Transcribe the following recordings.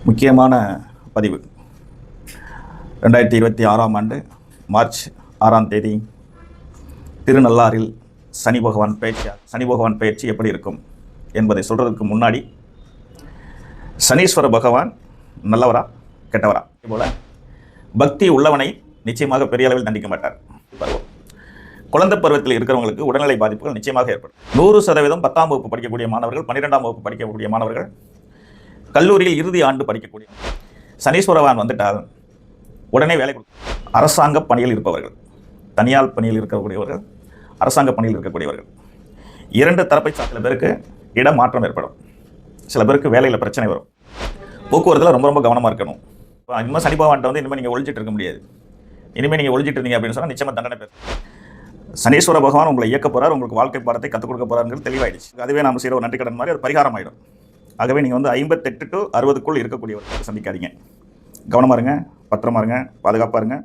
முக்கியமான பதிவு 2026ஆம் ஆண்டு மார்ச் 6ஆம் தேதி திருநள்ளாறில் சனி பகவான் பயிற்சி எப்படி இருக்கும் என்பதை சொல்கிறதுக்கு முன்னாடி சனீஸ்வர பகவான் நல்லவரா கெட்டவரா போல பக்தி உள்ளவனை நிச்சயமாக பெரிய அளவில் தண்டிக்க மாட்டார். குழந்தை பருவத்தில் இருக்கிறவங்களுக்கு உடல்நிலை பாதிப்புகள் நிச்சயமாக ஏற்படும். 100% 10ஆம் வகுப்பு படிக்கக்கூடிய மாணவர்கள், 12ஆம் வகுப்பு படிக்கக்கூடிய மாணவர்கள், கல்லூரியில் இறுதி ஆண்டு படிக்கக்கூடிய சனீஸ்வரவான் வந்துட்டால் உடனே வேலை கொடுக்கும். அரசாங்க பணியில் இருப்பவர்கள், தனியார் பணியில் இருக்கக்கூடியவர்கள், அரசாங்க பணியில் இருக்கக்கூடியவர்கள், இரண்டு தரப்பை சில பேருக்கு இடமாற்றம் ஏற்படும். சில பேருக்கு வேலையில் பிரச்சனை வரும். போக்குவரத்தில் ரொம்ப ரொம்ப கவனமாக இருக்கணும். இப்போ இனிமேல் சனி பகவான்கிட்ட வந்து இனிமேல் நீங்கள் ஒழிச்சிட்டு இருக்க முடியாது. இனிமேல் நீங்கள் ஒழிச்சிட்டு இருந்தீங்க அப்படின்னு சொன்னால் நிச்சயமாக தண்டனை பேர். சனீஸ்வர பகவான் உங்களை இயக்க போகிறார், உங்களுக்கு வாழ்க்கை பாடத்தை கற்றுக் கொடுக்க போகிறாருங்கிறது தெளிவாயிடுச்சு. அதுவே நாம் செய்கிற ஒரு நன்றி கடன் மாதிரி அது பரிகாரம் ஆகிடும். ஆகவே நீங்கள் வந்து 58 to 60க்குள் இருக்கக்கூடியவர்கள் சந்திக்காதீங்க. கவனமாக இருங்க, பத்திரமா இருங்க, பாதுகாப்பாக இருங்க.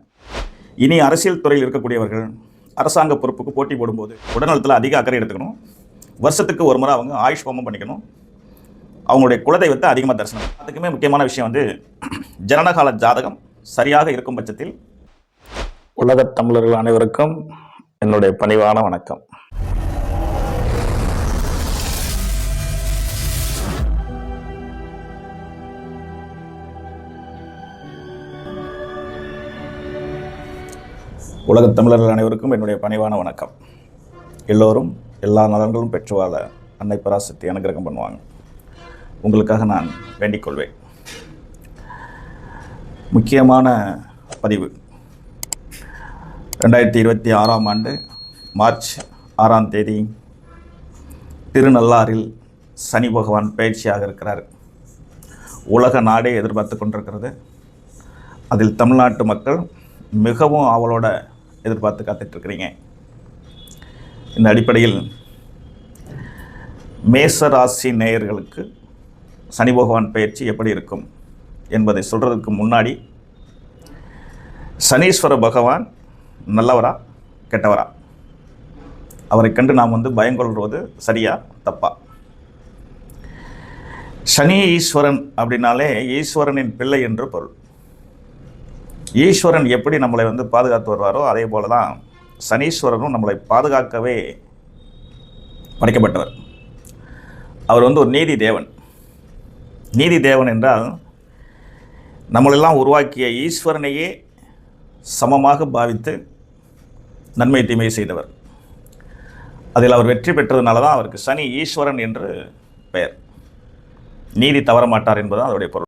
இனி அரசியல் துறையில் இருக்கக்கூடியவர்கள் அரசாங்க பொறுப்புக்கு போட்டி போடும்போது உடல்நலத்தில் அதிக அக்கறை எடுத்துக்கணும். வருஷத்துக்கு ஒரு முறை அவங்க ஆயுஷ் ஹோமம் பண்ணிக்கணும். அவங்களுடைய குலதெய்வத்தை அதிகமாக தரிசனம். அதுக்குமே முக்கியமான விஷயம் வந்து ஜனனகால ஜாதகம் சரியாக இருக்கும் பட்சத்தில். உலகத் தமிழர்கள் அனைவருக்கும் என்னுடைய பணிவான வணக்கம். உலகத் தமிழர்கள் அனைவருக்கும் என்னுடைய பணிவான வணக்கம். எல்லோரும் எல்லா நலன்களும் பெற்று வாழ அன்னை பராசக்தி அனுகிரகம் பண்ணுவாங்க. உங்களுக்காக நான் வேண்டிக் கொள்வேன். முக்கியமான பதிவு 2026ஆம் ஆண்டு மார்ச் 6ஆம் தேதி திருநள்ளாறில் சனி பகவான் பயிற்சியாக இருக்கிறார். உலக நாடே எதிர்பார்த்து கொண்டிருக்கிறது. அதில் தமிழ்நாட்டு மக்கள் மிகவும் ஆவலோட எதிர்பார்த்து காத்துட்ருக்கிறீங்க. இந்த அடிப்படையில் மேச ராசி நேயர்களுக்கு சனி பகவான் பயிற்சி எப்படி இருக்கும் என்பதை சொல்கிறதுக்கு முன்னாடி சனீஸ்வர பகவான் நல்லவரா கெட்டவரா, அவரை கண்டு நாம் வந்து பயங்கொள்வது சரியா தப்பா? சனி ஈஸ்வரன் அப்படின்னாலே ஈஸ்வரனின் பிள்ளை என்று பொருள். ஈஸ்வரன் எப்படி நம்மளை வந்து பாதுகாத்து வருவாரோ அதே போல தான் சனீஸ்வரனும் நம்மளை பாதுகாக்கவே படைக்கப்பட்டவர். அவர் வந்து ஒரு நீதி தேவன். நீதி தேவன் என்றால் நம்மளெல்லாம் உருவாக்கிய ஈஸ்வரனையே சமமாக பாவித்து நன்மை தீமை செய்தவர். அதில் அவர் வெற்றி பெற்றதுனால தான் அவருக்கு சனி ஈஸ்வரன் என்று பெயர். நீதி தவற மாட்டார் என்பதுதான் அவருடைய பொருள்.